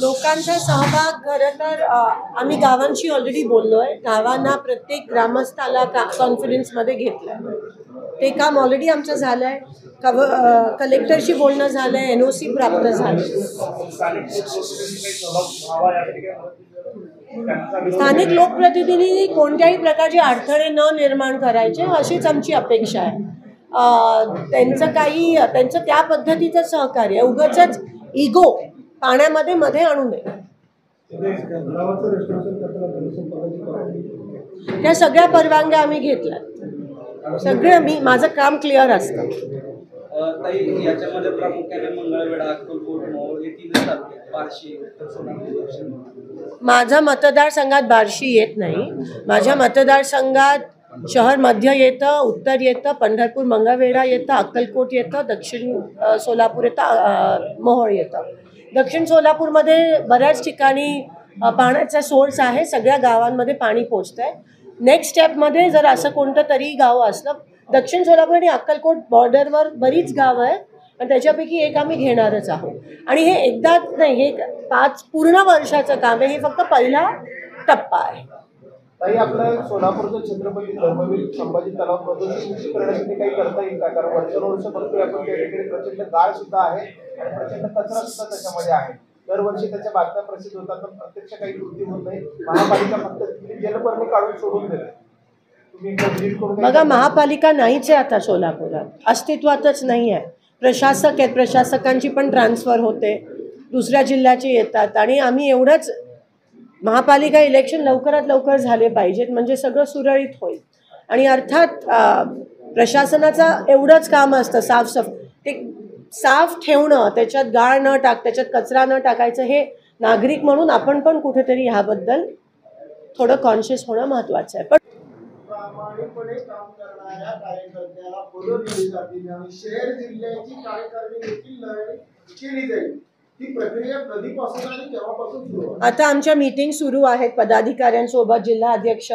लोकांचा सहभाग खरं तर आम्ही गावांशी ऑलरेडी बोललोय. गावांना प्रत्येक ग्रामस्थाला कॉन्फरन्समध्ये घेतलंय. ते काम ऑलरेडी आमचं झालंय. कलेक्टरशी बोलणं झालंय, NOC प्राप्त झालं. स्थानिक लोकप्रतिनिधींनी कोणत्याही प्रकारचे अडथळे न निर्माण करायचे अशीच आमची अपेक्षा आहे. त्यांचं त्या पद्धतीचं सहकार्य, उगाचच इगो पाण्यामध्ये मध्ये आणू नये. त्या सगळ्या परवानग्या आम्ही घेतल्या. सगळं माझं काम क्लिअर असतं. याच्यामध्ये प्रामुख्याने मंगळवेढा, अक्कलकोट, मोहोळ हे तीनच तालुके, बार्शी. माझ्या मतदारसंघात बार्शी येत नाही. माझ्या मतदारसंघात शहर मध्य येतं, उत्तर येतं, पंढरपूर मंगळवेढा येतं, अक्कलकोट येतं, दक्षिण सोलापूर येतं, मोहोळ येतं. दक्षिण सोलापूरमध्ये बऱ्याच ठिकाणी पाण्याचा सोर्स आहे. सगळ्या गावांमध्ये पाणी पोचतंय. नेक्स्ट स्टेपमध्ये जर असं कोणतं तरी गाव असलं, दक्षिण सोलापूर आणि अक्कलकोट बॉर्डरवर बरीच गावं आहेत आणि त्याच्यापैकी एक आम्ही घेणारच आहोत. आणि हे एकदाच नाही, हे 5 पूर्ण वर्षाचं काम आहे. हे फक्त पहिला टप्पा आहे. ताई, आपलं सोलापूरचं छत्रपती धर्मवीर संभाजी तलाव प्रदूषण करण्यासाठी काही करता येईल का? कारण वर्षानुवर्ष बघतोय आपण त्या ठिकाणी प्रचंड गाळ सुद्धा आहे आणि प्रचंड कचरा सुद्धा त्याच्यामध्ये आहे. दरवर्षी त्याच्या बातम्या प्रसिद्ध होतात, पण प्रत्यक्ष काही कृती होत नाही. महापालिका फक्त जलपर्णी काढून सोडून देते. बघा, महापालिका नाहीच आहे आता सोलापुरात, अस्तित्वातच नाही आहे. प्रशासक आहेत, प्रशासकांची पण ट्रान्सफर होते, दुसऱ्या जिल्ह्याचे येतात. आणि आम्ही एवढंच, महापालिका इलेक्शन लवकरात लवकर झाले पाहिजेत म्हणजे सगळं सुरळीत होईल. आणि अर्थात प्रशासनाचा एवढंच काम असतं ते साफ ठेवणं, त्याच्यात गाळ न त्याच्यात कचरा न टाकायचं. हे नागरिक म्हणून आपण पण कुठेतरी ह्याबद्दल थोडं कॉन्शियस होणं महत्त्वाचं आहे. पण प्रामाणिकपणे काम करणाऱ्या कार्यकर्त्याला पदं दिली जातील आणि शहर जिल्ह्याची कार्यकारिणी देखील केली जाईल. ही प्रक्रिया कधीपासून आणि केव्हापासून सुरू आहे? आता आमच्या मीटिंग सुरू आहेत. पदाधिकाऱ्यांसोबत जिल्हा अध्यक्ष,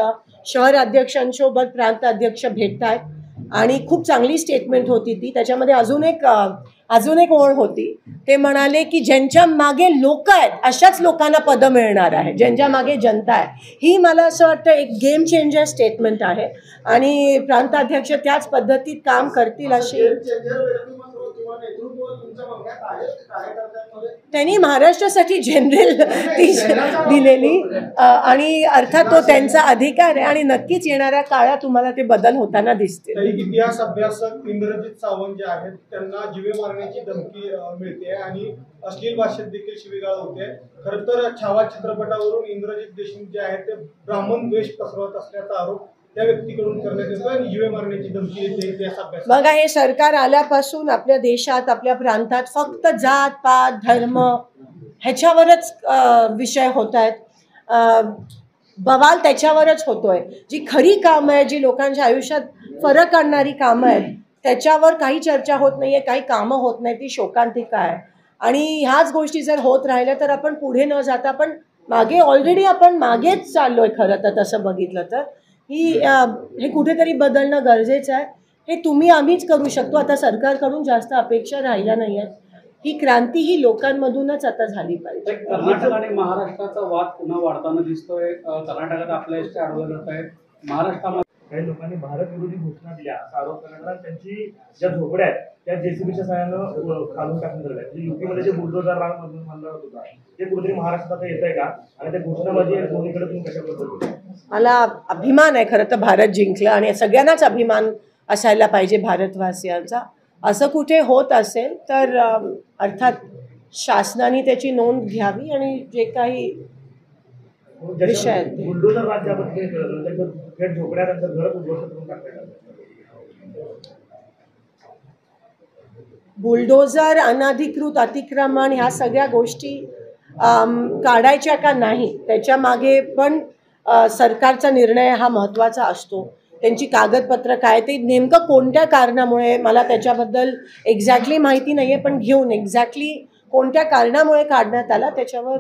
शहर अध्यक्षांसोबत प्रांत अध्यक्ष भेटत आहेत आणि खूप चांगली स्टेटमेंट होती ती. त्याच्यामध्ये अजून एक ओळ होती. ते म्हणाले की ज्यांच्या मागे लोक आहेत अशाच लोकांना पदं मिळणार आहे, ज्यांच्या मागे जनता आहे. ही मला असं वाटतं एक गेम चेंजर स्टेटमेंट आहे आणि प्रांताध्यक्ष त्याच पद्धतीत काम करतील अशी त्यांनी महाराष्ट्रासाठी जनरल दिलेली. आणि अर्थात तो त्यांचा अधिकार आहे आणि नक्कीच येणाऱ्या काळात तुम्हाला ते बदल होताना दिसतील. इतिहास अभ्यासक इंद्रजित सावंत जे आहेत त्यांना जीवे मारण्याची धमकी मिळते आणि अश्लील भाषेत देखील शिवीगाळ होते. खरं तर छावा चित्रपटावरून इंद्रजित देशमुख जे आहेत ते ब्राह्मण द्वेष पसरवत असल्याचा आरोप त्या व्यक्तीकडून करण्यात येतो आणि जीवे मारण्याची धमकी येते. इतिहास अभ्यास बघा, हे सरकार आल्यापासून आपल्या देशात, आपल्या प्रांतात फक्त जात पात धर्म ह्याच्यावरच विषय होत आहेत. बवाल त्याच्यावरच होतोय. जी खरी कामं आहे, जी लोकांच्या आयुष्यात फरक आणणारी कामं आहेत, त्याच्यावर काही चर्चा होत नाहीये, काही कामं होत नाही. ती शोकांतिका आहे. आणि ह्याच गोष्टी जर होत राहिल्या तर आपण पुढे न जाता पण ऑलरेडी आपण मागेच चाललोय. खरं तर तसं बघितलं तर हे कुठेतरी बदलणं गरजेचं आहे. हे आम्हीच करू शकतो. आता सरकारकडून जास्त अपेक्षा राहिल्या नाही आहेत. ही क्रांती ही लोकांमधूनच आता झाली पाहिजे. कर्नाटक आणि महाराष्ट्राचा वाद पुन्हा वाढताना दिसतोय. कर्नाटकात आपल्या इथे आढळून येत आहे. महाराष्ट्रामध्ये काही लोकांनी भारत विरोधी घोषणा दिल्या असा आरोप करण्याला त्यांची ज्या झोपड्या आहेत त्या JCBच्या सहाय्यानं खालून टाकून दिल्या. युपीमध्ये जे बुलडोजर राग मधून मानला होता ते कुठेतरी महाराष्ट्रात येत आहे का? आणि त्या घोषणाबाजी दोन्हीकडे तुम्ही कशा पद्धतीने? मला अभिमान आहे खरं तर भारत जिंकलं आणि सगळ्यांनाच अभिमान असायला पाहिजे भारतवासियांचा. असं कुठे होत असेल तर अर्थात शासनाने त्याची नोंद घ्यावी आणि जे काही विषय आहेत बुलडोजर राज्यामध्ये थेट झोपड्या त्यांचं घर उद्ध्वस्त करून टाकण्यात. बुलडोजर, अनधिकृत अतिक्रमण ह्या सगळ्या गोष्टी काढायच्या का नाही त्याच्या मागे पण सरकारचा निर्णय हा महत्त्वाचा असतो. त्यांची कागदपत्र काय, ते नेमकं कोणत्या कारणामुळे, मला त्याच्याबद्दल एक्झॅक्टली माहिती नाही आहे, पण घेऊन एक्झॅक्टली कोणत्या कारणामुळे काढण्यात आला त्याच्यावर